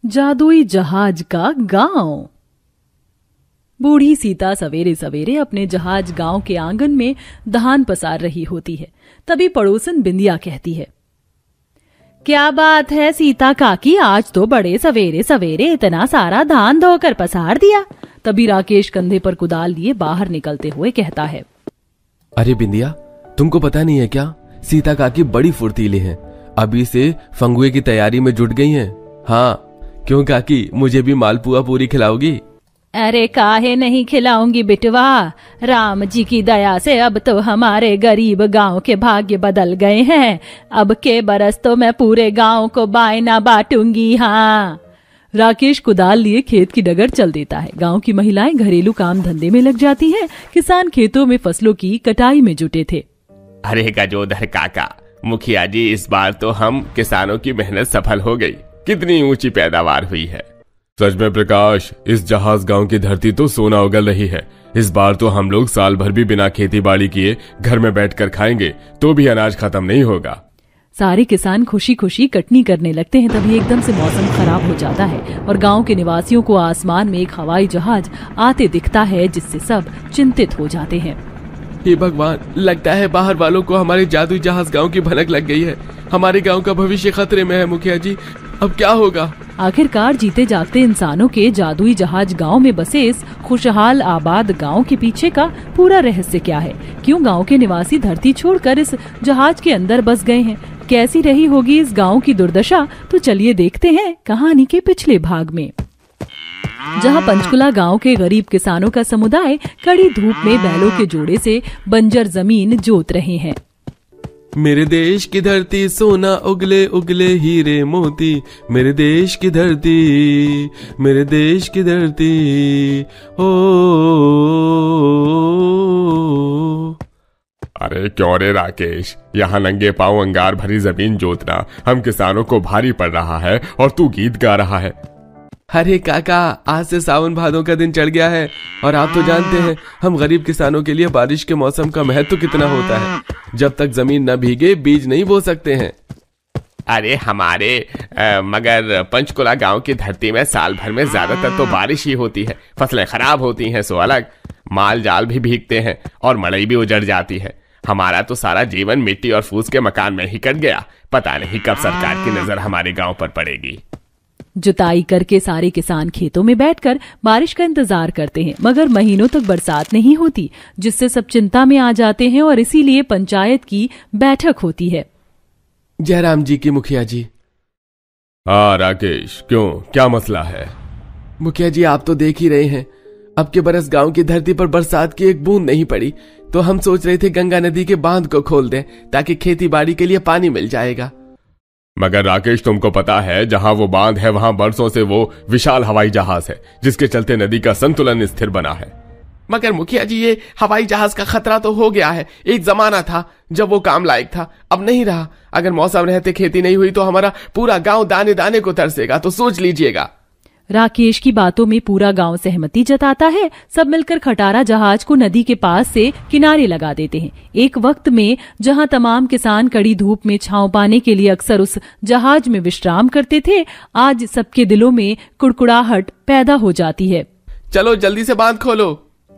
जादुई जहाज का गांव। बूढ़ी सीता सवेरे सवेरे अपने जहाज गांव के आंगन में धान पसार रही होती है। तभी पड़ोसन बिंदिया कहती है, क्या बात है सीता काकी, आज तो बड़े सवेरे सवेरे इतना सारा धान धोकर पसार दिया। तभी राकेश कंधे पर कुदाल लिए बाहर निकलते हुए कहता है, अरे बिंदिया, तुमको पता नहीं है क्या, सीता काकी बड़ी फुर्तीली हैं, अभी से फंगुए की तैयारी में जुट गई हैं। हाँ, क्यों काकी, मुझे भी मालपुआ पूरी खिलाओगी? अरे काहे नहीं खिलाऊंगी बिटवा, राम जी की दया से अब तो हमारे गरीब गांव के भाग्य बदल गए हैं। अब के बरस तो मैं पूरे गांव को बायना बांटूंगी। हाँ। राकेश कुदाल लिए खेत की डगर चल देता है। गांव की महिलाएं घरेलू काम धंधे में लग जाती हैं। किसान खेतों में फसलों की कटाई में जुटे थे। अरे गजोधर काका, मुखिया जी, इस बार तो हम किसानों की मेहनत सफल हो गई। कितनी ऊंची पैदावार हुई है। सच में प्रकाश, इस जहाज गांव की धरती तो सोना उगल रही है। इस बार तो हम लोग साल भर भी बिना खेती बाड़ी किए घर में बैठकर खाएंगे तो भी अनाज खत्म नहीं होगा। सारे किसान खुशी खुशी कटनी करने लगते हैं। तभी एकदम से मौसम खराब हो जाता है और गांव के निवासियों को आसमान में एक हवाई जहाज आते दिखता है, जिससे सब चिंतित हो जाते हैं। हे भगवान, लगता है बाहर वालों को हमारे जादुई जहाज गांव की भनक लग गई है। हमारे गांव का भविष्य खतरे में है मुखिया जी, अब क्या होगा? आखिरकार जीते जागते इंसानों के जादुई जहाज गांव में बसे इस खुशहाल आबाद गांव के पीछे का पूरा रहस्य क्या है? क्यों गांव के निवासी धरती छोड़कर इस जहाज के अंदर बस गए हैं? कैसी रही होगी इस गांव की दुर्दशा? तो चलिए देखते हैं कहानी के पिछले भाग में। जहां पंचकुला गांव के गरीब किसानों का समुदाय कड़ी धूप में बैलों के जोड़े से बंजर जमीन जोत रहे हैं। मेरे देश की धरती सोना उगले उगले हीरे मोती, मेरे देश की धरती, मेरे देश की धरती। ओ अरे क्यों रे राकेश, यहाँ नंगे पांव अंगार भरी जमीन जोतना हम किसानों को भारी पड़ रहा है और तू गीत गा रहा है। अरे काका, आज से सावन भादों का दिन चढ़ गया है और आप तो जानते हैं हम गरीब किसानों के लिए बारिश के मौसम का महत्व कितना होता है। जब तक जमीन न भीगे बीज नहीं बो सकते हैं। अरे हमारे मगर पंचकुला गांव की धरती में साल भर में ज्यादातर तो बारिश ही होती है। फसलें खराब होती हैं सो अलग, माल जाल भी भीगते हैं और मड़ई भी उजड़ जाती है। हमारा तो सारा जीवन मिट्टी और फूस के मकान में ही कट गया। पता नहीं कब सरकार की नजर हमारे गांव पर पड़ेगी। जुताई करके सारे किसान खेतों में बैठकर बारिश का इंतजार करते हैं, मगर महीनों तक बरसात नहीं होती, जिससे सब चिंता में आ जाते हैं और इसीलिए पंचायत की बैठक होती है। जयराम जी की मुखिया जी। हाँ राकेश, क्यों, क्या मसला है? मुखिया जी, आप तो देख ही रहे हैं, अब के बरस गांव की धरती पर बरसात की एक बूंद नहीं पड़ी, तो हम सोच रहे थे गंगा नदी के बांध को खोल दें ताकि खेती बाड़ी के लिए पानी मिल जाएगा। मगर राकेश, तुमको पता है जहां वो बांध है वहां बरसों से वो विशाल हवाई जहाज है, जिसके चलते नदी का संतुलन स्थिर बना है। मगर मुखिया जी, ये हवाई जहाज का खतरा तो हो गया है। एक जमाना था जब वो काम लायक था, अब नहीं रहा। अगर मौसम रहते खेती नहीं हुई तो हमारा पूरा गांव दाने दाने को तरसेगा, तो सोच लीजिएगा। राकेश की बातों में पूरा गांव सहमति जताता है। सब मिलकर खटारा जहाज को नदी के पास से किनारे लगा देते हैं। एक वक्त में जहां तमाम किसान कड़ी धूप में छांव पाने के लिए अक्सर उस जहाज में विश्राम करते थे, आज सबके दिलों में कुड़कुड़ाहट पैदा हो जाती है। चलो जल्दी से बांध खोलो।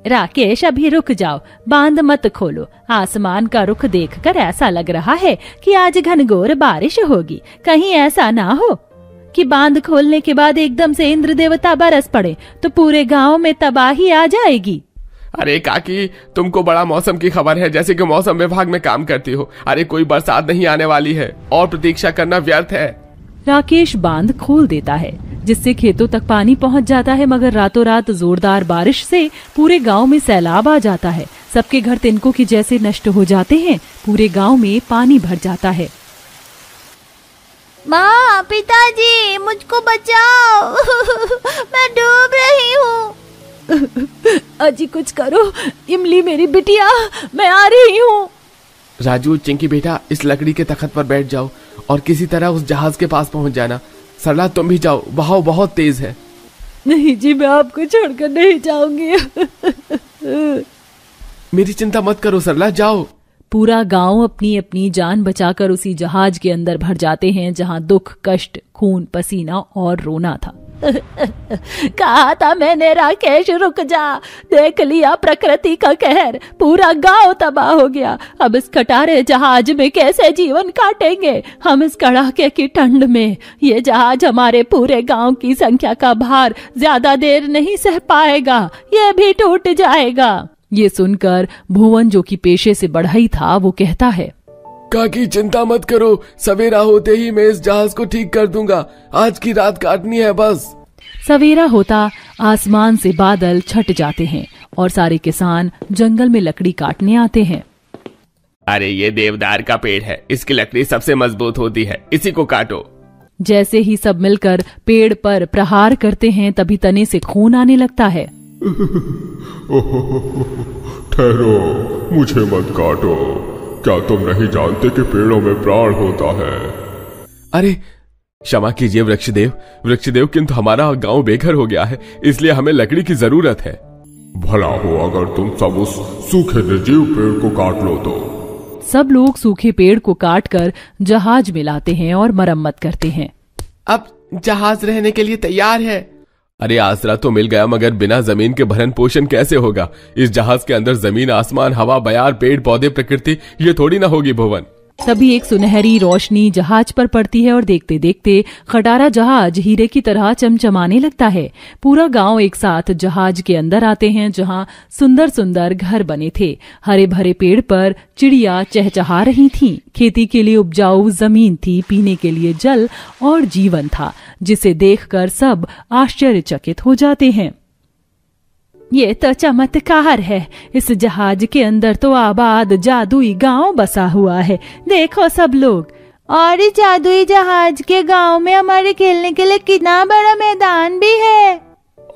राकेश, अभी रुक जाओ, बांध मत खोलो। आसमान का रुख देखकर ऐसा लग रहा है कि आज घनघोर बारिश होगी। कहीं ऐसा ना हो कि बांध खोलने के बाद एकदम से इंद्र देवता बरस पड़े तो पूरे गांव में तबाही आ जाएगी। अरे काकी, तुमको बड़ा मौसम की खबर है, जैसे कि मौसम विभाग में काम करती हो। अरे कोई बरसात नहीं आने वाली है और प्रतीक्षा करना व्यर्थ है। राकेश बांध खोल देता है, जिससे खेतों तक पानी पहुंच जाता है। मगर रातों रात जोरदार बारिश से पूरे गांव में सैलाब आ जाता है। सबके घर तिनकों की जैसे नष्ट हो जाते हैं। पूरे गांव में पानी भर जाता है। माँ, पिताजी, मुझको बचाओ। मैं डूब रही हूँ। अजी कुछ करो, इमली मेरी बिटिया, मैं आ रही हूँ। राजू, चिंकी बेटा, इस लकड़ी के तख्त पर बैठ जाओ और किसी तरह उस जहाज के पास पहुंच जाना। सरला, तुम भी जाओ, बहाव बहुत तेज है। नहीं जी, मैं आपको छोड़कर नहीं जाऊंगी। मेरी चिंता मत करो सरला, जाओ। पूरा गांव अपनी अपनी जान बचाकर उसी जहाज के अंदर भर जाते हैं जहां दुख, कष्ट, खून, पसीना और रोना था। कहा था मैंने राकेश रुक जा, देख लिया प्रकृति का कहर, पूरा गांव तबाह हो गया। अब इस कटारे जहाज में कैसे जीवन काटेंगे हम इस कड़ाके की ठंड में। ये जहाज हमारे पूरे गांव की संख्या का भार ज्यादा देर नहीं सह पाएगा, ये भी टूट जाएगा। ये सुनकर भुवन, जो कि पेशे से बढ़ई था, वो कहता है, काकी चिंता मत करो, सवेरा होते ही मैं इस जहाज को ठीक कर दूंगा। आज की रात काटनी है बस। सवेरा होता आसमान से बादल छट जाते हैं और सारे किसान जंगल में लकड़ी काटने आते हैं। अरे ये देवदार का पेड़ है, इसकी लकड़ी सबसे मजबूत होती है, इसी को काटो। जैसे ही सब मिलकर पेड़ पर प्रहार करते हैं तभी तने से खून आने लगता है। ठहरो, मुझे मत काटो, क्या तुम नहीं जानते कि पेड़ों में प्राण होता है? अरे क्षमा कीजिए वृक्षदेव, किंतु हमारा गांव बेघर हो गया है, इसलिए हमें लकड़ी की जरूरत है। भला हो अगर तुम सब उस सूखे निर्जीव पेड़ को काट लो तो। सब लोग सूखे पेड़ को काटकर जहाज में लाते हैं और मरम्मत करते हैं। अब जहाज रहने के लिए तैयार है। अरे आसरा तो मिल गया, मगर बिना जमीन के भरण पोषण कैसे होगा? इस जहाज के अंदर जमीन, आसमान, हवा, बयार, पेड़ पौधे, प्रकृति, ये थोड़ी ना होगी भुवन। तभी एक सुनहरी रोशनी जहाज पर पड़ती है और देखते देखते खटारा जहाज हीरे की तरह चमचमाने लगता है। पूरा गांव एक साथ जहाज के अंदर आते हैं, जहां सुंदर सुंदर घर बने थे। हरे भरे पेड़ पर चिड़िया चहचहा रही थीं। खेती के लिए उपजाऊ जमीन थी, पीने के लिए जल और जीवन था, जिसे देखकर सब आश्चर्यचकित हो जाते हैं। ये तो चमत्कार है, इस जहाज के अंदर तो आबाद जादुई गांव बसा हुआ है। देखो सब लोग। और इस जादुई जहाज के गांव में हमारे खेलने के लिए कितना बड़ा मैदान भी है।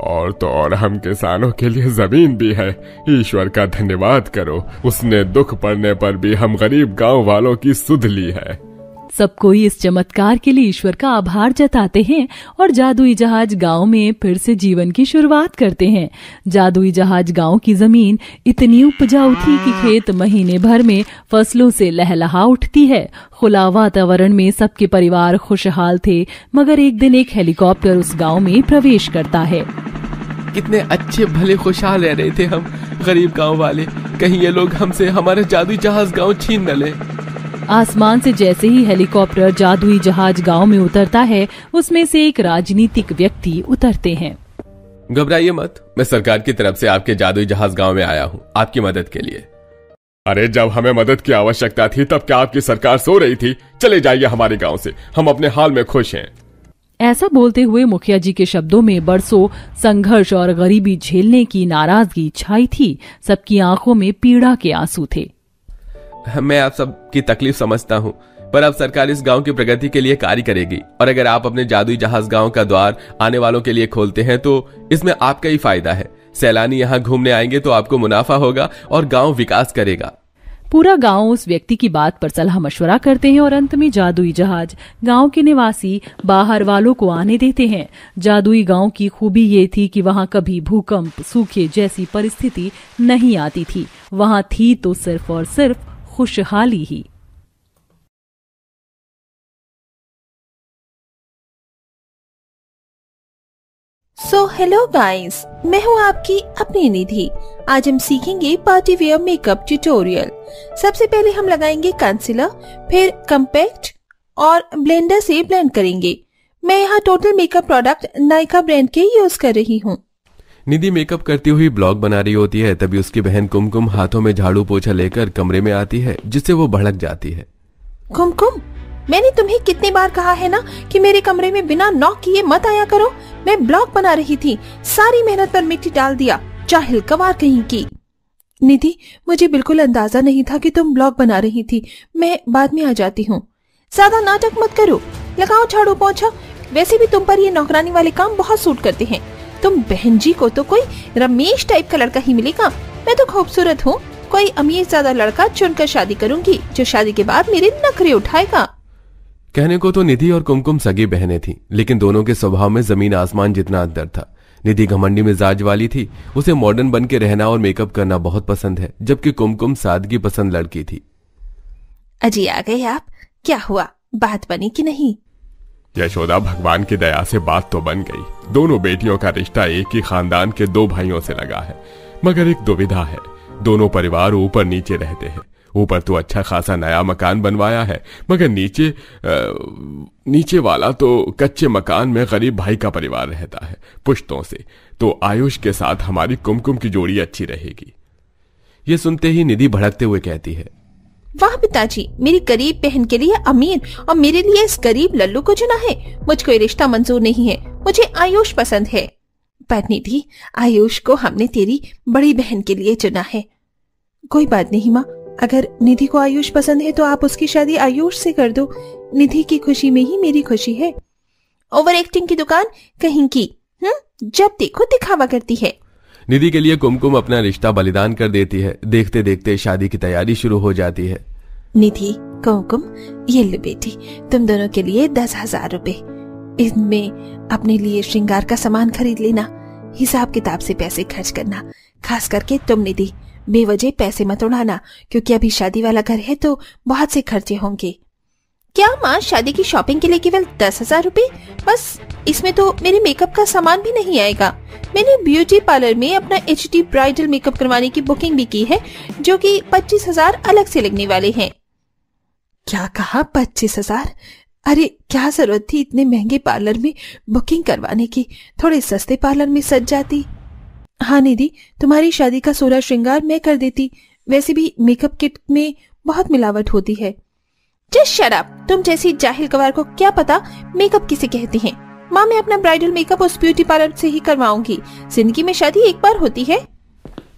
और तो और हम किसानों के लिए जमीन भी है। ईश्वर का धन्यवाद करो, उसने दुख पड़ने पर भी हम गरीब गांव वालों की सुध ली है। सब कोई इस चमत्कार के लिए ईश्वर का आभार जताते हैं और जादुई जहाज गांव में फिर से जीवन की शुरुआत करते हैं। जादुई जहाज गांव की जमीन इतनी उपजाऊ थी कि खेत महीने भर में फसलों से लहलहा उठती है। खुला वातावरण में सबके परिवार खुशहाल थे, मगर एक दिन एक हेलीकॉप्टर उस गांव में प्रवेश करता है। कितने अच्छे भले खुशहाल रह रहे थे हम गरीब गांव वाले, कहीं ये लोग हमसे हमारे जादुई जहाज गांव छीन न ले। आसमान से जैसे ही हेलीकॉप्टर जादुई जहाज गांव में उतरता है, उसमें से एक राजनीतिक व्यक्ति उतरते हैं। घबराइए मत, मैं सरकार की तरफ से आपके जादुई जहाज गांव में आया हूं, आपकी मदद के लिए। अरे जब हमें मदद की आवश्यकता थी तब क्या आपकी सरकार सो रही थी? चले जाइए हमारे गांव से, हम अपने हाल में खुश हैं। ऐसा बोलते हुए मुखिया जी के शब्दों में बरसों संघर्ष और गरीबी झेलने की नाराजगी छाई थी। सबकी आंखों में पीड़ा के आंसू थे। मैं आप सब की तकलीफ समझता हूँ, पर अब सरकार इस गांव की प्रगति के लिए कार्य करेगी, और अगर आप अपने जादुई जहाज गांव का द्वार आने वालों के लिए खोलते हैं तो इसमें आपका ही फायदा है। सैलानी यहाँ घूमने आएंगे तो आपको मुनाफा होगा और गांव विकास करेगा। पूरा गांव उस व्यक्ति की बात पर सलाह मशवरा करते हैं और अंत में जादुई जहाज गांव के निवासी बाहर वालों को आने देते हैं। जादुई गांव की खूबी ये थी कि वहां कभी भूकंप, सूखे जैसी परिस्थिति नहीं आती थी। वहां थी तो सिर्फ और सिर्फ खुशहाली ही। हेलो गाइस, मैं हूँ आपकी अपनी निधि। आज हम सीखेंगे पार्टी वेयर मेकअप ट्यूटोरियल। सबसे पहले हम लगाएंगे कंसीलर, फिर कम्पैक्ट और ब्लेंडर से ब्लेंड करेंगे। मैं यहाँ total makeup product Nykaa brand के यूज कर रही हूँ। निधि मेकअप करती हुई ब्लॉग बना रही होती है, तभी उसकी बहन कुमकुम हाथों में झाड़ू पोछा लेकर कमरे में आती है, जिससे वो भड़क जाती है। कुमकुम, मैंने तुम्हें कितनी बार कहा है ना कि मेरे कमरे में बिना नॉक किए मत आया करो। मैं ब्लॉग बना रही थी, सारी मेहनत पर मिट्टी डाल दिया, जाहिल गवार कहीं की। निधि, मुझे बिल्कुल अंदाजा नहीं था कि तुम ब्लॉग बना रही थी। मैं बाद में आ जाती हूँ। ज्यादा नाटक मत करो, लगाओ झाड़ू पोछा। वैसे भी तुम पर ये नौकरानी वाले काम बहुत सूट करते हैं। तुम बहन जी को तो कोई रमेश टाइप का लड़का ही मिलेगा। मैं तो खूबसूरत हूँ, कोई अमीर ज्यादा लड़का चुनकर शादी करूंगी, जो शादी के बाद मेरे नखरे उठाएगा। कहने को तो निधि और कुमकुम सगी बहनें थीं, लेकिन दोनों के स्वभाव में जमीन आसमान जितना अंतर था। निधि घमंडी मिजाज वाली थी, उसे मॉडर्न बन के रहना और मेकअप करना बहुत पसंद है, जबकि कुमकुम सादगी पसंद लड़की थी। अजी आ गए आप, क्या हुआ, बात बनी कि नहीं? यशोदा, भगवान की दया से बात तो बन गई। दोनों बेटियों का रिश्ता एक ही खानदान के 2 भाइयों से लगा है, मगर एक दुविधा है। दोनों परिवार ऊपर नीचे रहते हैं। ऊपर तो अच्छा खासा नया मकान बनवाया है, मगर नीचे वाला तो कच्चे मकान में गरीब भाई का परिवार रहता है पुश्तों से। तो आयुष के साथ हमारी कुमकुम की जोड़ी अच्छी रहेगी। ये सुनते ही निधि भड़कते हुए कहती है, वाह पिताजी, मेरी गरीब बहन के लिए अमीर और मेरे लिए इस गरीब लल्लू को चुना है। मुझको ये रिश्ता मंजूर नहीं है, मुझे आयुष पसंद है। पर निधि, आयुष को हमने तेरी बड़ी बहन के लिए चुना है। कोई बात नहीं माँ, अगर निधि को आयुष पसंद है तो आप उसकी शादी आयुष से कर दो। निधि की खुशी में ही मेरी खुशी है। ओवर एक्टिंग की दुकान कहीं की, जब देखो दिखावा करती है। निधि के लिए कुमकुम अपना रिश्ता बलिदान कर देती है। देखते देखते शादी की तैयारी शुरू हो जाती है। निधि, कुमकुम, ये लो बेटी, तुम दोनों के लिए 10,000 रुपए। इनमें अपने लिए श्रृंगार का सामान खरीद लेना। हिसाब किताब से पैसे खर्च करना, खास करके तुम निधि, बेवजह पैसे मत उड़ाना, क्योंकि अभी शादी वाला घर है तो बहुत से खर्चे होंगे। क्या माँ, शादी की शॉपिंग के लिए केवल 10,000 रुपए? बस इसमें तो मेरे मेकअप का सामान भी नहीं आएगा। मैंने ब्यूटी पार्लर में अपना HD ब्राइडल मेकअप करवाने की बुकिंग भी की है, जो कि 25,000 अलग से लगने वाले हैं। क्या कहा, 25,000? अरे क्या जरूरत थी इतने महंगे पार्लर में बुकिंग करवाने की, थोड़े सस्ते पार्लर में सज जाती। हाँ निधि, तुम्हारी शादी का 16 श्रृंगार मैं कर देती। वैसे भी मेकअप किट में बहुत मिलावट होती है। जस्ट शट अप, तुम जैसी जाहिल गवार को क्या पता मेकअप किसे कहते हैं। माँ, मैं अपना ब्राइडल मेकअप उस ब्यूटी पार्लर से ही करवाऊंगी। जिंदगी में शादी एक बार होती है।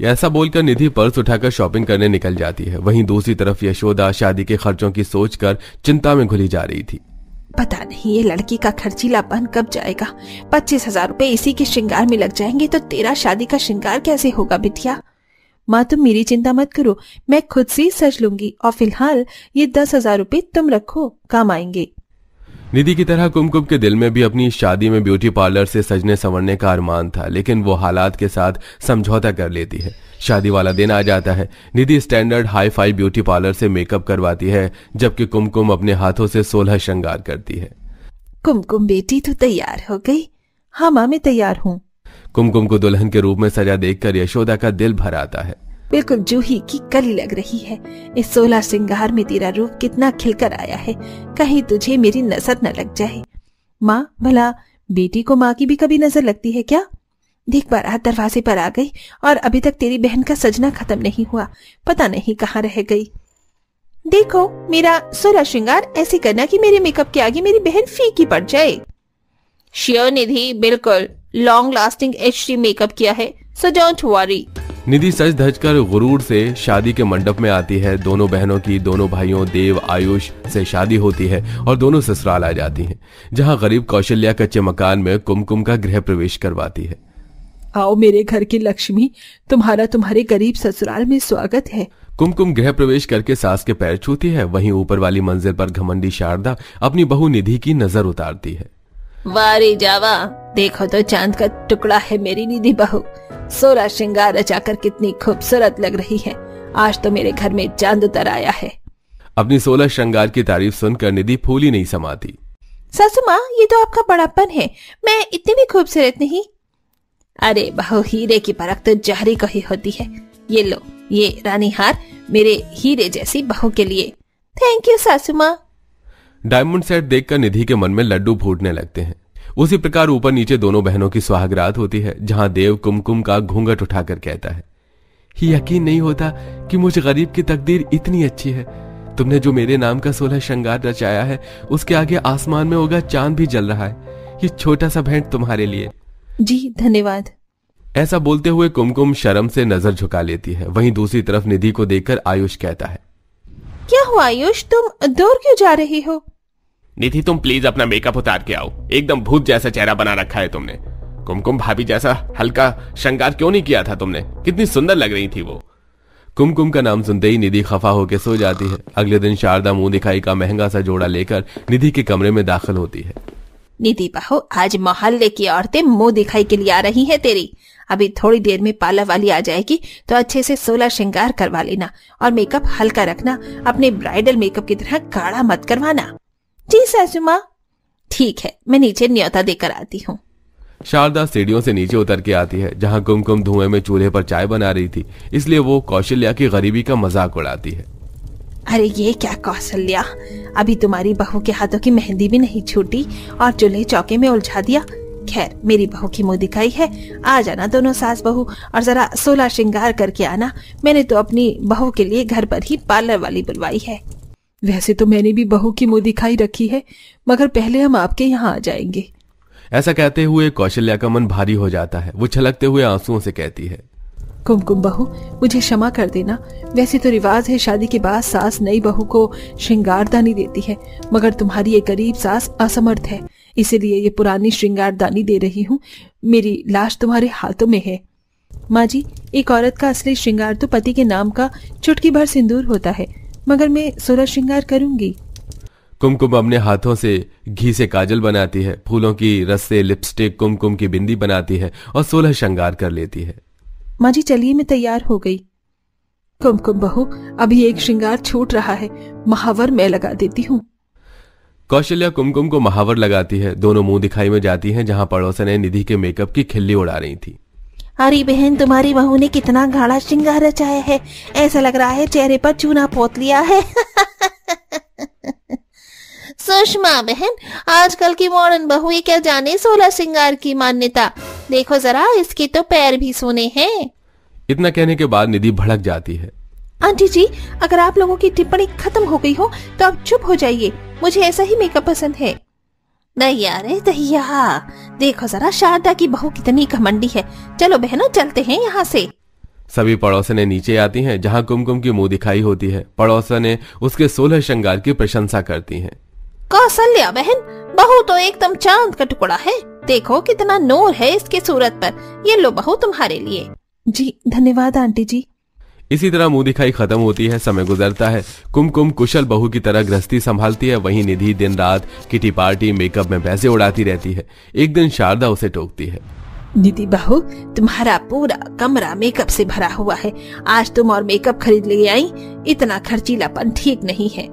ऐसा बोलकर निधि पर्स उठाकर शॉपिंग करने निकल जाती है। वहीं दूसरी तरफ यशोदा शादी के खर्चों की सोचकर चिंता में घुली जा रही थी। पता नहीं ये लड़की का खर्चीलापन कब जाएगा। 25,000 रुपए इसी के श्रृंगार में लग जाएंगे तो तेरा शादी का श्रृंगार कैसे होगा बिटिया? माँ, तुम मेरी चिंता मत करो, मैं खुद से सज लूंगी। और फिलहाल ये 10,000 रुपए तुम रखो, काम आएंगे। निधि की तरह कुमकुम के दिल में भी अपनी शादी में ब्यूटी पार्लर से सजने संवरने का अरमान था, लेकिन वो हालात के साथ समझौता कर लेती है। शादी वाला दिन आ जाता है। Nidhi standard hi fi beauty parlour से मेकअप करवाती है, जबकि कुमकुम अपने हाथों से 16 श्रृंगार करती है। कुमकुम बेटी, तू तैयार हो गई? हाँ माँ, मैं तैयार हूँ। कुमकुम को दुल्हन के रूप में सजा देखकर यशोदा का दिल भर आता है। बिल्कुल जूही की कली लग रही है। इस 16 श्रृंगार में तेरा रूप कितना खिलकर आया है, कहीं तुझे मेरी नजर न लग जाए। माँ, भला बेटी को माँ की भी कभी नजर लगती है क्या? देख, बारात दरवाजे पर आ गई और अभी तक तेरी बहन का सजना खत्म नहीं हुआ, पता नहीं कहाँ रह गई। देखो, मेरा 16 श्रृंगार ऐसे करना कि मेरे मेकअप के आगे मेरी बहन फीकी पड़ जाए। श्योर निधि, बिल्कुल लॉन्ग लास्टिंग HD मेकअप किया है, सो डोंट वरी। निधि सज धज कर गुरूर से शादी के मंडप में आती है। दोनों बहनों की दोनों भाइयों देव आयुष से शादी होती है और दोनों ससुराल आ जाती हैं, जहां गरीब कौशल्या कच्चे मकान में कुमकुम का गृह प्रवेश करवाती है। आओ मेरे घर की लक्ष्मी, तुम्हारा तुम्हारे गरीब ससुराल में स्वागत है। कुमकुम गृह प्रवेश करके सास के पैर छूती है। वहीं ऊपर वाली मंजिल पर घमंडी शारदा अपनी बहू निधि की नजर उतारती है। वारे जावा, देखो तो चांद का टुकड़ा है मेरी निधि बहू। 16 श्रृंगार रचाकर कितनी खूबसूरत लग रही है। आज तो मेरे घर में चांद उतर आया है। अपनी 16 श्रृंगार की तारीफ सुनकर निधि फूली नहीं समाती। सासू माँ, ये तो आपका बड़ापन है, मैं इतनी भी खूबसूरत नहीं। अरे बहू, हीरे की परख तो जहरी को ही होती है। ये लो, ये रानी हार मेरे हीरे जैसी बहू के लिए। थैंक यू सासू माँ। डायमंड सेट देखकर निधि के मन में लड्डू फूटने लगते हैं। उसी प्रकार ऊपर नीचे दोनों बहनों की सुहागरात होती है, जहां देव कुमकुम का घूंघट उठाकर कहता है, यकीन नहीं होता कि मुझ गरीब की तकदीर इतनी अच्छी है। तुमने जो मेरे नाम का 16 श्रृंगार रचाया है, उसके आगे आसमान में होगा चांद भी जल रहा है। ये छोटा सा भेंट तुम्हारे लिए। जी धन्यवाद। ऐसा बोलते हुए कुमकुम शर्म से नजर झुका लेती है। वहीं दूसरी तरफ निधि को देखकर आयुष कहता है, क्या हुआ आयुष, तुम दूर क्यों जा रही हो? निधि, तुम प्लीज अपना मेकअप उतार के आओ। एकदम भूत जैसा चेहरा बना रखा है तुमने। कुमकुम भाभी जैसा हल्का श्रृंगार क्यों नहीं किया था तुमने? कितनी सुंदर लग रही थी वो। कुमकुम का नाम सुनते ही निधि खफा होकर सो जाती है। अगले दिन शारदा मुंह दिखाई का महंगा सा जोड़ा लेकर निधि के कमरे में दाखिल होती है। निधि बहू, आज मोहल्ले की औरतें मुंह दिखाई के लिए आ रही हैं तेरी। अभी थोड़ी देर में पार्लर वाली आ जाएगी तो अच्छे से 16 श्रृंगार करवा लेना और मेकअप हल्का रखना, अपने ब्राइडल मेकअप की तरह गाढ़ा मत करवाना। जी सासू माँ। ठीक है, मैं नीचे न्योता देकर आती हूँ। शारदा सीढ़ियों से नीचे उतर के आती है जहाँ कुमकुम धुएं में चूल्हे पर चाय बना रही थी, इसलिए वो कौशल्या की गरीबी का मजाक उड़ाती है। अरे ये क्या कौशल्या, अभी तुम्हारी बहू के हाथों की मेहंदी भी नहीं छूटी और चूल्हे चौके में उलझा दिया। खैर, मेरी बहू की मुंह दिखाई है, आ जाना दोनों सास बहू और जरा 16 श्रृंगार करके आना। मैंने तो अपनी बहू के लिए घर पर ही पार्लर वाली बुलवाई है। वैसे तो मैंने भी बहू की मुंह दिखाई रखी है, मगर पहले हम आपके यहाँ आ जाएंगे। ऐसा कहते हुए कौशल्या का मन भारी हो जाता है। वो छलकते हुए आंसुओं से कहती है, कुमकुम बहू, मुझे क्षमा कर देना। वैसे तो रिवाज है शादी के बाद सास नई बहू को श्रृंगारदानी देती है, मगर तुम्हारी एक गरीब सास असमर्थ है, इसीलिए ये पुरानी श्रृंगारदानी दे रही हूँ। मेरी लाश तुम्हारे हाथों में है। माँ जी, एक औरत का असली श्रृंगार तो पति के नाम का चुटकी भर सिंदूर होता है, मगर मैं 16 श्रृंगार करूंगी। कुमकुम अपने हाथों से घी से काजल बनाती है, फूलों की रस से लिपस्टिक, कुमकुम की बिंदी बनाती है और 16 श्रृंगार कर लेती है। माँ जी चलिए, मैं तैयार हो गई। कुमकुम बहू, अभी एक श्रृंगार छूट रहा है, महावर मैं लगा देती हूँ। कौशल्या कुमकुम को महावर लगाती है। दोनों मुंह दिखाई में जाती हैं जहाँ पड़ोसन ने निधि के मेकअप की खिल्ली उड़ा रही थी। अरे बहन, तुम्हारी बहू ने कितना गाढ़ा श्रृंगार रचाया है, ऐसा लग रहा है चेहरे पर चूना पोत लिया है। सुषमा बहन, आजकल की मॉडर्न बहू ये क्या जाने 16 श्रृंगार की मान्यता। देखो जरा, इसके तो पैर भी सोने हैं। इतना कहने के बाद निधि भड़क जाती है। आंटी जी, अगर आप लोगों की टिप्पणी खत्म हो गई हो तो आप चुप हो जाइए, मुझे ऐसा ही मेकअप पसंद है। नहीं यार दैया, देखो जरा शारदा की बहू कितनी घमंडी है। चलो बहनों, चलते हैं यहाँ से। सभी पड़ोसने नीचे आती हैं जहाँ कुमकुम की मुंह दिखाई होती है। पड़ोसने उसके 16 श्रृंगार की प्रशंसा करती हैं। कौशल्या बहन, बहू तो एकदम चांद का टुकड़ा है। देखो कितना नूर है इसके सूरत पर। ये लो बहू तुम्हारे लिए। जी धन्यवाद आंटी जी। इसी तरह मुंह दिखाई खत्म होती है। समय गुजरता है। कुमकुम कुशल बहू की तरह गृहस्थी संभालती है। वहीं निधि दिन रात किटी पार्टी मेकअप में पैसे उड़ाती रहती है। एक दिन शारदा उसे टोकती है। निधि बहू, तुम्हारा पूरा कमरा मेकअप से भरा हुआ है। आज तुम और मेकअप खरीद ले आई, इतना खर्चीलापन ठीक नहीं है।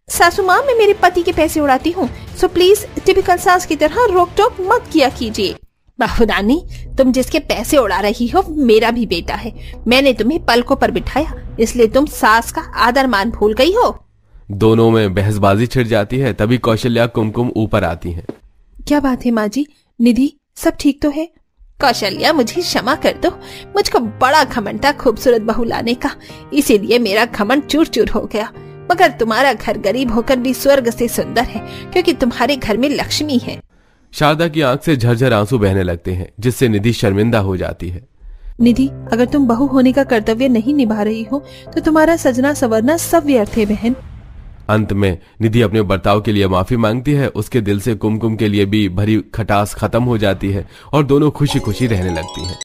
सासू माँ, मैं मेरे पति के पैसे उड़ाती हूँ, सो प्लीज टिपिकल सास की तरह रोक टोक मत किया कीजिए। बहू रानी, तुम जिसके पैसे उड़ा रही हो मेरा भी बेटा है। मैंने तुम्हें पलकों पर बिठाया, इसलिए तुम सास का आदर मान भूल गई हो। दोनों में बहसबाजी छिड़ जाती है। तभी कौशल्या कुमकुम ऊपर आती हैं। क्या बात है माँ जी? निधि, सब ठीक तो है? कौशल्या, मुझे क्षमा कर दो। मुझको बड़ा घमंड था खूबसूरत बहू लाने का, इसीलिए मेरा घमंड चूर चूर हो गया। मगर तुम्हारा घर गरीब होकर भी स्वर्ग से सुंदर है, क्योंकि तुम्हारे घर में लक्ष्मी है। शारदा की आंख से झरझर आंसू बहने लगते हैं, जिससे निधि शर्मिंदा हो जाती है। निधि, अगर तुम बहू होने का कर्तव्य नहीं निभा रही हो तो तुम्हारा सजना संवरना सब व्यर्थ है बहन। अंत में निधि अपने बर्ताव के लिए माफी मांगती है। उसके दिल से कुमकुम के लिए भी भरी खटास खत्म हो जाती है और दोनों खुशी खुशी रहने लगती हैं।